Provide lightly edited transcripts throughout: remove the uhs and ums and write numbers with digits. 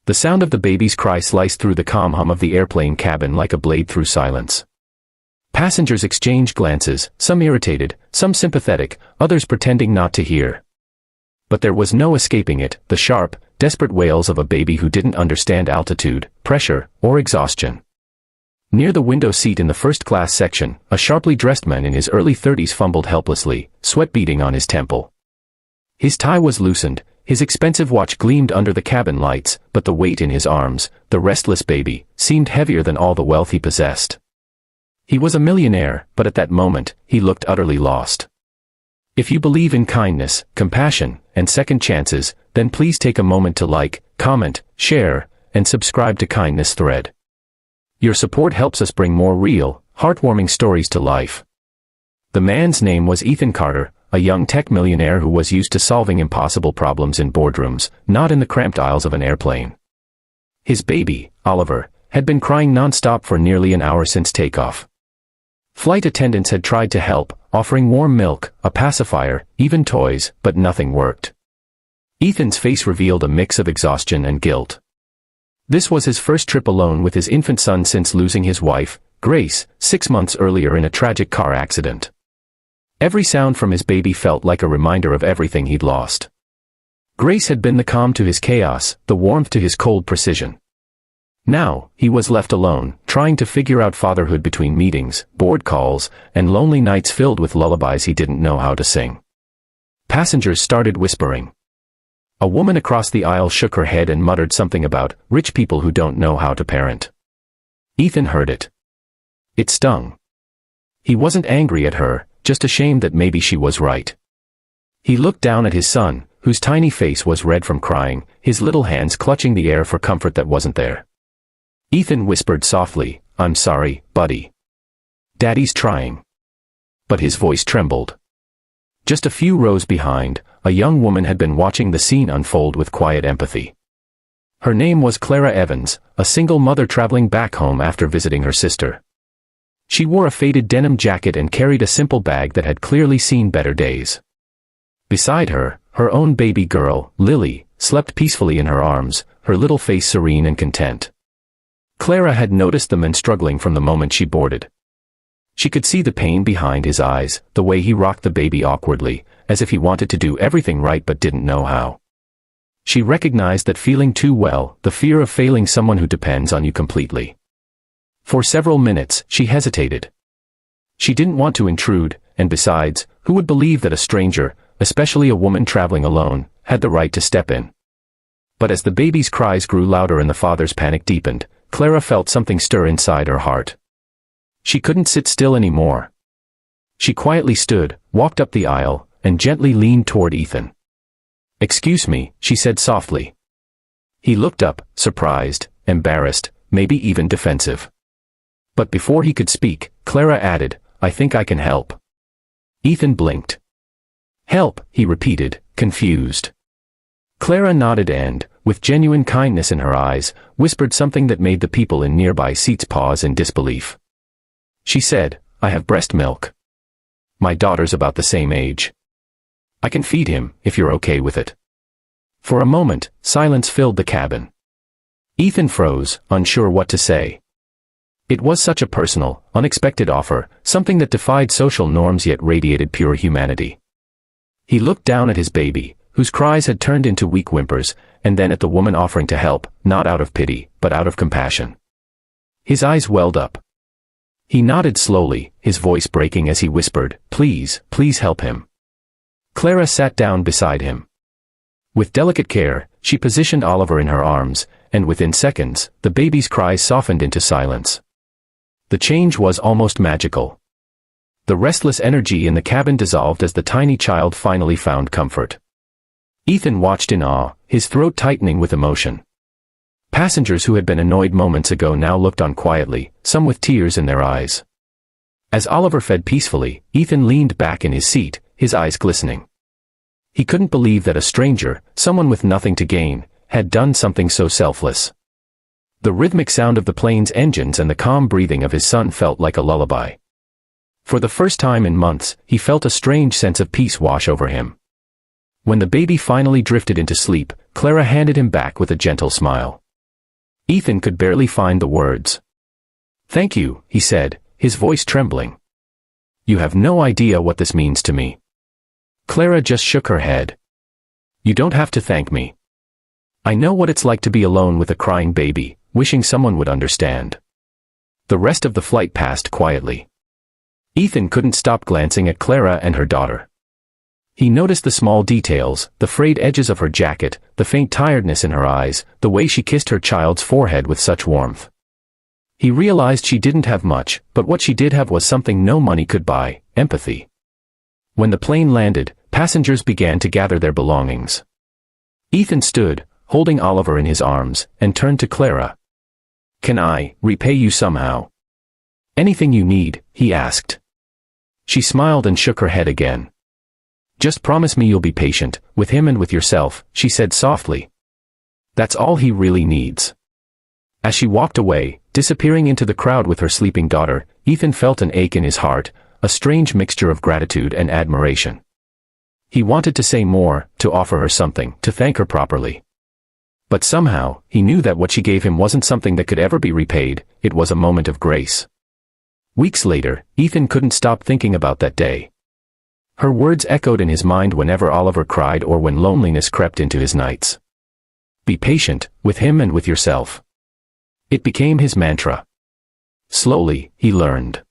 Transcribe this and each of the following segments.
The sound of the baby's cry sliced through the calm hum of the airplane cabin like a blade through silence. Passengers exchanged glances, some irritated, some sympathetic, others pretending not to hear. But there was no escaping it, the sharp, desperate wails of a baby who didn't understand altitude, pressure, or exhaustion. Near the window seat in the first-class section, a sharply dressed man in his early 30s fumbled helplessly, sweat beading on his temple. His tie was loosened, his expensive watch gleamed under the cabin lights, but the weight in his arms, the restless baby, seemed heavier than all the wealth he possessed. He was a millionaire, but at that moment, he looked utterly lost. If you believe in kindness, compassion, and second chances, then please take a moment to like, comment, share, and subscribe to Kindness Thread. Your support helps us bring more real, heartwarming stories to life. The man's name was Ethan Carter, a young tech millionaire who was used to solving impossible problems in boardrooms, not in the cramped aisles of an airplane. His baby, Oliver, had been crying non-stop for nearly an hour since takeoff. Flight attendants had tried to help, offering warm milk, a pacifier, even toys, but nothing worked. Ethan's face revealed a mix of exhaustion and guilt. This was his first trip alone with his infant son since losing his wife, Grace, 6 months earlier in a tragic car accident. Every sound from his baby felt like a reminder of everything he'd lost. Grace had been the calm to his chaos, the warmth to his cold precision. Now, he was left alone, trying to figure out fatherhood between meetings, board calls, and lonely nights filled with lullabies he didn't know how to sing. Passengers started whispering. A woman across the aisle shook her head and muttered something about rich people who don't know how to parent. Ethan heard it. It stung. He wasn't angry at her, just ashamed that maybe she was right. He looked down at his son, whose tiny face was red from crying, his little hands clutching the air for comfort that wasn't there. Ethan whispered softly, "I'm sorry, buddy. Daddy's trying." But his voice trembled. Just a few rows behind, a young woman had been watching the scene unfold with quiet empathy. Her name was Clara Evans, a single mother traveling back home after visiting her sister. She wore a faded denim jacket and carried a simple bag that had clearly seen better days. Beside her, her own baby girl, Lily, slept peacefully in her arms, her little face serene and content. Clara had noticed the man struggling from the moment she boarded. She could see the pain behind his eyes, the way he rocked the baby awkwardly, as if he wanted to do everything right but didn't know how. She recognized that feeling too well, the fear of failing someone who depends on you completely. For several minutes, she hesitated. She didn't want to intrude, and besides, who would believe that a stranger, especially a woman traveling alone, had the right to step in? But as the baby's cries grew louder and the father's panic deepened, Clara felt something stir inside her heart. She couldn't sit still anymore. She quietly stood, walked up the aisle, and gently leaned toward Ethan. "Excuse me," she said softly. He looked up, surprised, embarrassed, maybe even defensive. But before he could speak, Clara added, "I think I can help." Ethan blinked. "Help," he repeated, confused. Clara nodded and, with genuine kindness in her eyes, whispered something that made the people in nearby seats pause in disbelief. She said, "I have breast milk. My daughter's about the same age. I can feed him, if you're okay with it." For a moment, silence filled the cabin. Ethan froze, unsure what to say. It was such a personal, unexpected offer, something that defied social norms yet radiated pure humanity. He looked down at his baby, whose cries had turned into weak whimpers, and then at the woman offering to help, not out of pity, but out of compassion. His eyes welled up. He nodded slowly, his voice breaking as he whispered, "Please, please help him." Clara sat down beside him. With delicate care, she positioned Oliver in her arms, and within seconds, the baby's cries softened into silence. The change was almost magical. The restless energy in the cabin dissolved as the tiny child finally found comfort. Ethan watched in awe, his throat tightening with emotion. Passengers who had been annoyed moments ago now looked on quietly, some with tears in their eyes. As Oliver fed peacefully, Ethan leaned back in his seat, his eyes glistening. He couldn't believe that a stranger, someone with nothing to gain, had done something so selfless. The rhythmic sound of the plane's engines and the calm breathing of his son felt like a lullaby. For the first time in months, he felt a strange sense of peace wash over him. When the baby finally drifted into sleep, Clara handed him back with a gentle smile. Ethan could barely find the words. "Thank you," he said, his voice trembling. "You have no idea what this means to me." Clara just shook her head. "You don't have to thank me. I know what it's like to be alone with a crying baby, wishing someone would understand." The rest of the flight passed quietly. Ethan couldn't stop glancing at Clara and her daughter. He noticed the small details, the frayed edges of her jacket, the faint tiredness in her eyes, the way she kissed her child's forehead with such warmth. He realized she didn't have much, but what she did have was something no money could buy: empathy. When the plane landed, passengers began to gather their belongings. Ethan stood, holding Oliver in his arms, and turned to Clara. "Can I repay you somehow?" "Anything you need," he asked. She smiled and shook her head again. "Just promise me you'll be patient, with him and with yourself," she said softly. "That's all he really needs." As she walked away, disappearing into the crowd with her sleeping daughter, Ethan felt an ache in his heart, a strange mixture of gratitude and admiration. He wanted to say more, to offer her something, to thank her properly. But somehow, he knew that what she gave him wasn't something that could ever be repaid, it was a moment of grace. Weeks later, Ethan couldn't stop thinking about that day. Her words echoed in his mind whenever Oliver cried or when loneliness crept into his nights. Be patient, with him and with yourself. It became his mantra. Slowly, he learned.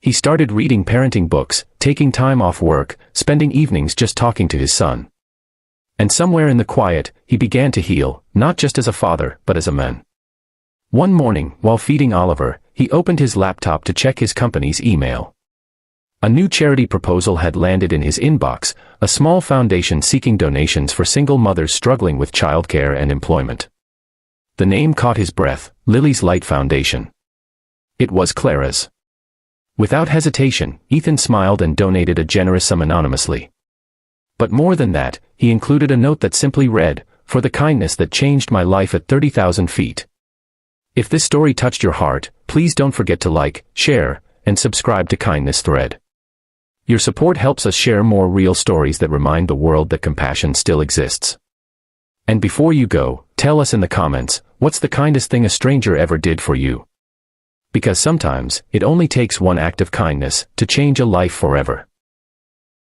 He started reading parenting books, taking time off work, spending evenings just talking to his son. And somewhere in the quiet, he began to heal, not just as a father, but as a man. One morning, while feeding Oliver, he opened his laptop to check his company's email. A new charity proposal had landed in his inbox, a small foundation seeking donations for single mothers struggling with childcare and employment. The name caught his breath, Lily's Light Foundation. It was Clara's. Without hesitation, Ethan smiled and donated a generous sum anonymously. But more than that, he included a note that simply read, "For the kindness that changed my life at 30,000 feet. If this story touched your heart, please don't forget to like, share, and subscribe to Kindness Thread. Your support helps us share more real stories that remind the world that compassion still exists." And before you go, tell us in the comments, what's the kindest thing a stranger ever did for you? Because sometimes, it only takes one act of kindness to change a life forever.